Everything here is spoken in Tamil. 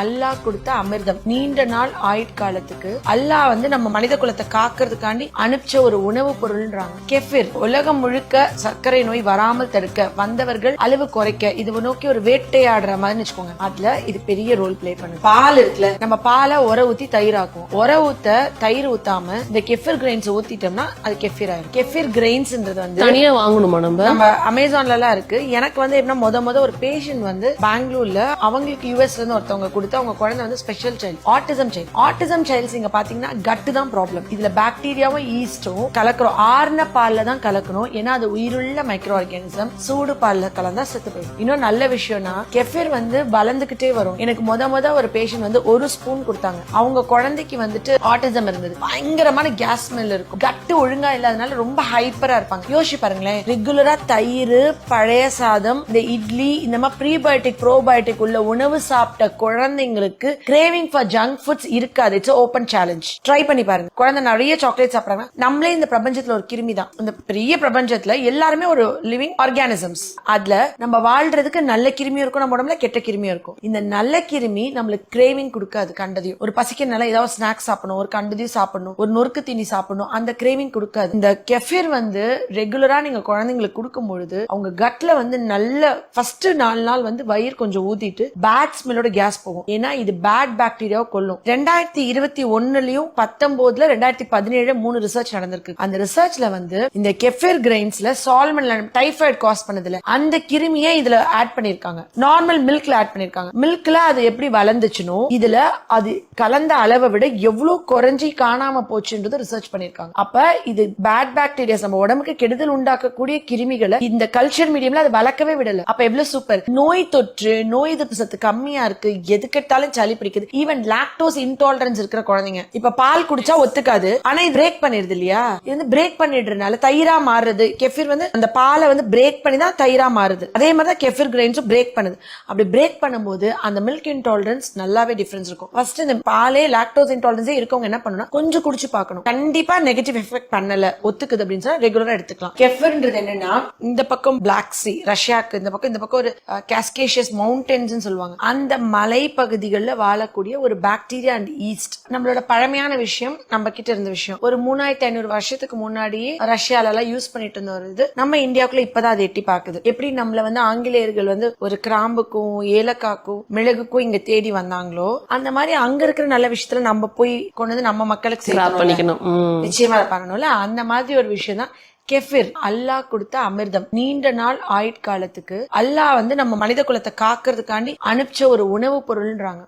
அல்லாஹ் கொடுத்த அமிர்தம். நீண்ட நாள் ஆயுட்காலத்துக்கு அல்லாஹ் வந்து நம்ம மனித குலத்தை காக்கிறதுக்காண்டி அனுப்பிச்ச ஒரு உணவு பொருள்ன்றாங்க கெஃபிர். உலகம் முழுக்க சர்க்கரை நோய் வராமல் தடுக்க, வந்தவர்கள் அளவு குறைக்க, இது நோக்கி ஒரு வேட்டையாடுற மாதிரி வச்சுக்கோங்க. அதுல இது பெரிய ரோல் பிளே பண்ணுது. பால் இருக்குல்ல, நம்ம பாலை உர ஊத்தி தயிர் ஆக்கும். உர ஊத்த தயிர் ஊத்தாம இந்த கெஃபிர் கிரெயின்ஸ் ஊத்திட்டோம்னா அது கெஃபிர் ஆயிரும். கெஃபிர் கிரெயின்ஸ்ன்றது வந்து தனியா வாங்கணுமா? நம்ம அமேசான்ல எல்லாம் இருக்கு. எனக்கு வந்து எப்படின்னா முத ஒரு பேஷண்ட் வந்து பெங்களூர்ல அவங்களுக்கு யூஎஸ்ல இருந்து ஒருத்தவங்க கொடுத்து அவங்க குழந்தை வந்து ஸ்பெஷல் சைல்டு, ஆட்டிசம் சைல்ட்ஸ். இங்க பாத்தீங்கன்னா கட்டு தான் ப்ராப்ளம். இதுல பாக்டீரியாவும் ஈஸ்டும் கலக்கிறோம். ஆறுன பால்ல தான் கலக்கணும். ஏன்னா அது உயிருள்ள மைக்ரோ ஆர்கானிசம். சூடு பால்ல கலந்தா செத்து போயிடும். இன்னும் நல்ல விஷயம்னா கெஃபிர் வந்து வளர்ந்துகிட்டே வரும். எனக்கு முத ஒரு பேஷண்ட் வந்து ஒரு ஸ்பூன் கொடுத்தாங்க. அவங்க குழந்தைக்கு வந்துட்டு ஆட்டிசம் இருந்தது. பயங்கரமான கேஸ் ஸ்மெல் இருக்கும். கட்டு ஒழுங்கா இல்லாதனால ரொம்ப ஹைப்பரா இருப்பாங்க. யோசிச்சு பாருங்களேன், ரெகுலரா தயிர், பழைய சாதம், இந்த இட்லி, இந்த மாதிரி ப்ரீபயோட்டிக் ப்ரோபயோட்டிக் உள்ள உணவு சாப்பிட்ட குழந்தைங்களுக்கு கிரேவிங் ஃபார் ஜங்க் ஃபுட்ஸ் இருக்காது. It's open challenge. ட்ரை பண்ணி பாருங்க. குழந்தை நிறைய சாக்லேட் சாப்பிடுறாங்க. நம்மளே இந்த பிரபஞ்சத்துல ஒரு கிருமி தான். இந்த பெரிய பிரபஞ்சத்துல எல்லாருமே ஒரு லிவிங் ஆர்கானிசம்ஸ். அதுல நம்ம வாழ்றதுக்கு நல்ல கிருமியும் இருக்கும், நம்ம உடம்புல கெட்ட கிருமியும் இருக்கும். இந்த நல்ல கிருமி நம்மளுக்கு கிரேவிங் கொடுக்காது. கண்டதையும் ஒரு பசிக்க நல்லா ஏதாவது ஸ்நாக்ஸ் சாப்பிடணும், ஒரு கண்டதையும் சாப்பிடணும், ஒரு நொறுக்கு தீனி சாப்பிடணும், அந்த கிரேவிங் கொடுக்காது. இந்த கெஃபிர் வந்து ரெகுலரா நீங்க குழந்தைங்களுக்கு கொடுக்கும் பொழுது அவங்க கட்ல வந்து நல்ல ஃபர்ஸ்ட் 4 நாள் வந்து வயிறு கொஞ்சம் ஊதிட்டு பேட் ஸ்மெல்லோட கேஸ் போகும். ஏன்னா இது பேட் பாக்டீரியாவை கொல்லும். 2021லயும் 19ல 2017 3 ரிசர்ச் நடந்திருக்கு. அந்த ரிசர்ச்ல வந்து இந்த கெஃபிர் கிரெயின்ஸ்ல சால்மன் டைஃபாய்டு காஸ் பண்ணதுல அந்த கிருமியை இதுல ஆட் பண்ணிருக்காங்க. நார்மல் மில்க்ல ஆட் பண்ணிருக்காங்க. மில்க்ல அது எப்படி வளர்ந்துச்சுனோ இதுல அது கலந்த அளவை விட எவ்வளவு குறைஞ்சி காணாம போச்சுன்றது ரிசர்ச் பண்ணிருக்காங்க. அப்ப இது பேட் பாக்டீரியாஸ் நம்ம உடம்புக்கு கெடுதல் உண்டாக்கக்கூடிய கிருமிகளை இந்த கல்ச்சர் மீடியம்ல அது வளர்க்கவே விடல. அப்ப எவ்வளவு சூப்பர். நோய் தொற்று, நோய் எதிர்ப்பு சத்து கம்மியா இருக்கு. எது கெட்டாலும் சளி பிடிக்குது. ஈவன் லாக்டோஸ் இன்டாலரன்ஸ் இருக்கிற குழந்தைங்க இப்ப பால் குடிச்சா ஒத்துக்காது. ஆனா இது பிரேக் பண்ணிடுது இல்லையா? இது வந்து பிரேக் பண்ணிடுறதுனால தயிரா மாறுறது. கெஃபிர் வந்து அந்த பாலை வந்து பிரேக் பண்ணி தான் தயிரா மாறுது. அதே மாதிரி தான் கெஃபிர் கிரெயின்ஸும் பிரேக் பண்ணுது. அப்படி பிரேக் பண்ணும்போது அந்த மில்க் இன்டாலரன்ஸ் நல்லாவே டிஃபரன்ஸ் இருக்கும். ஃபர்ஸ்ட் இந்த பாலே லாக்டோஸ் இன்டாலரன்ஸே இருக்கவங்க என்ன பண்ணணும், கொஞ்சம் குடிச்சு பார்க்கணும். கண்டிப்பா நெகட்டிவ் எஃபெக்ட் பண்ணல, ஒத்துக்குது அப்படின்னு சொன்னா ரெகுலரா எடுத்துக்கலாம். கெஃபிர்ன்றது என்னன்னா, இந்த பக்கம் பிளாக் சி ரஷ்யாக்கு, இந்த பக்கம் ஒரு காஸ்கேஷியஸ் மவுண்டன்ஸ் சொல்லுவாங்க. அந்த மலை பகுதிகளில் வாழக்கூடிய ஒரு பாக்டீரியா அண்ட் ஈஸ்ட். நம்மளோட பழமையான விஷயம், நம்ம கிட்ட இருந்த விஷயம். ஒரு 3500 வருஷத்துக்கு முன்னாடியே ரஷ்யால எல்லாம் யூஸ் பண்ணிட்டு இருந்த ஒரு இது நம்ம இந்தியாவுக்குள்ள இப்பதான் அதை எட்டி பாக்குது. எப்படி நம்மள வந்து ஆங்கிலேயர்கள் வந்து ஒரு கிராம்புக்கும் ஏலக்காக்கும் மிளகுக்கும் இங்க தேடி வந்தாங்களோ, அந்த மாதிரி அங்க இருக்கிற நல்ல விஷயத்துல நம்ம போய் கொண்டு வந்து நம்ம மக்களுக்கு நிச்சயமா பண்ணணும்ல. அந்த மாதிரி ஒரு விஷயம் தான் கெஃபிர். அல்லாஹ் கொடுத்த அமிர்தம். நீண்ட நாள் ஆயுட்காலத்துக்கு அல்லாஹ் வந்து நம்ம மனித குலத்தை காக்கிறதுக்காண்டி அனுப்பிச்ச ஒரு உணவு பொருள்ன்றாங்க.